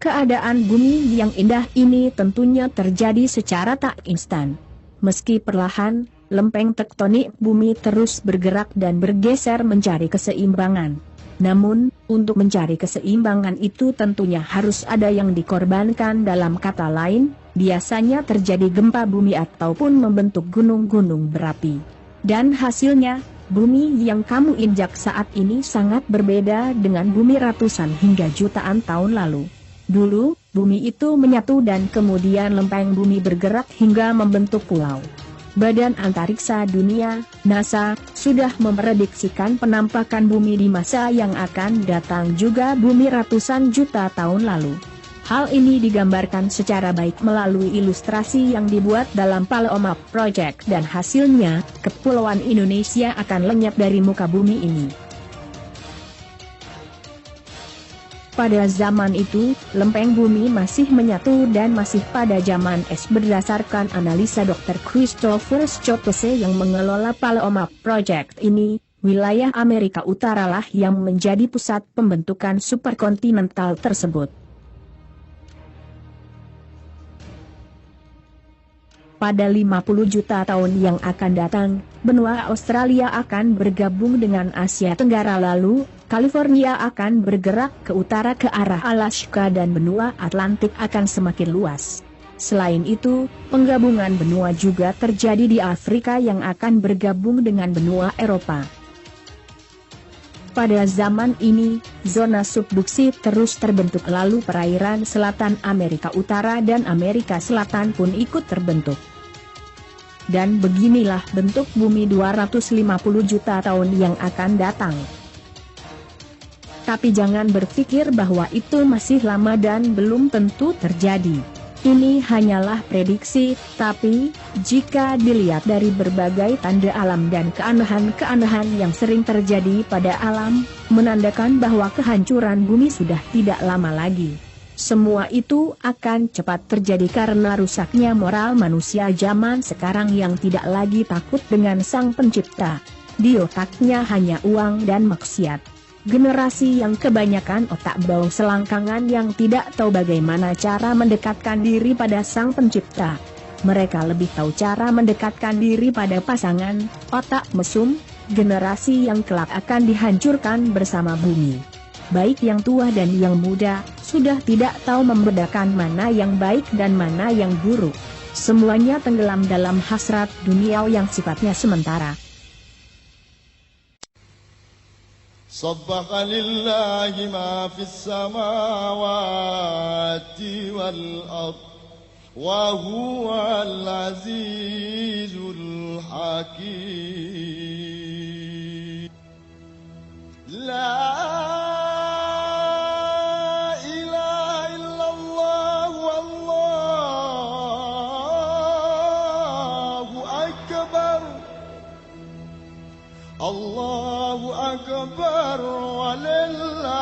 Keadaan bumi yang indah ini tentunya terjadi secara tak instan. Meski perlahan, lempeng tektonik bumi terus bergerak dan bergeser mencari keseimbangan. Namun, untuk mencari keseimbangan itu tentunya harus ada yang dikorbankan. Dalam kata lain, biasanya terjadi gempa bumi ataupun membentuk gunung-gunung berapi. Dan hasilnya, bumi yang kamu injak saat ini sangat berbeda dengan bumi ratusan hingga jutaan tahun lalu. Dulu, bumi itu menyatu dan kemudian lempeng bumi bergerak hingga membentuk pulau. Badan Antariksa Dunia, NASA, sudah memprediksikan penampakan bumi di masa yang akan datang juga bumi ratusan juta tahun lalu. Hal ini digambarkan secara baik melalui ilustrasi yang dibuat dalam Palomar Project dan hasilnya, kepulauan Indonesia akan lenyap dari muka bumi ini. Pada zaman itu, lempeng bumi masih menyatu dan masih pada zaman es. Berdasarkan analisa Dr. Christopher Schultze yang mengelola Palomar Project ini, wilayah Amerika Utara lah yang menjadi pusat pembentukan superkontinental tersebut. Pada 50 juta tahun yang akan datang, benua Australia akan bergabung dengan Asia Tenggara, lalu California akan bergerak ke utara ke arah Alaska dan benua Atlantik akan semakin luas. Selain itu, penggabungan benua juga terjadi di Afrika yang akan bergabung dengan benua Eropa. Pada zaman ini, zona subduksi terus terbentuk, lalu perairan selatan Amerika Utara dan Amerika Selatan pun ikut terbentuk. Dan beginilah bentuk bumi 250 juta tahun yang akan datang. Tapi jangan berpikir bahwa itu masih lama dan belum tentu terjadi. Ini hanyalah prediksi, tapi jika dilihat dari berbagai tanda alam dan keanehan-keanehan yang sering terjadi pada alam, menandakan bahwa kehancuran bumi sudah tidak lama lagi. Semua itu akan cepat terjadi karena rusaknya moral manusia zaman sekarang yang tidak lagi takut dengan Sang Pencipta. Di otaknya hanya uang dan maksiat. Generasi yang kebanyakan otak bau selangkangan yang tidak tahu bagaimana cara mendekatkan diri pada Sang Pencipta. Mereka lebih tahu cara mendekatkan diri pada pasangan, otak mesum, generasi yang kelak akan dihancurkan bersama bumi. Baik yang tua dan yang muda, sudah tidak tahu membedakan mana yang baik dan mana yang buruk. Semuanya tenggelam dalam hasrat dunia yang sifatnya sementara. صبح لله ما في السماوات والأرض وهو العزيز الحكيم لا إله إلا الله والله أكبر الله أكبر ولله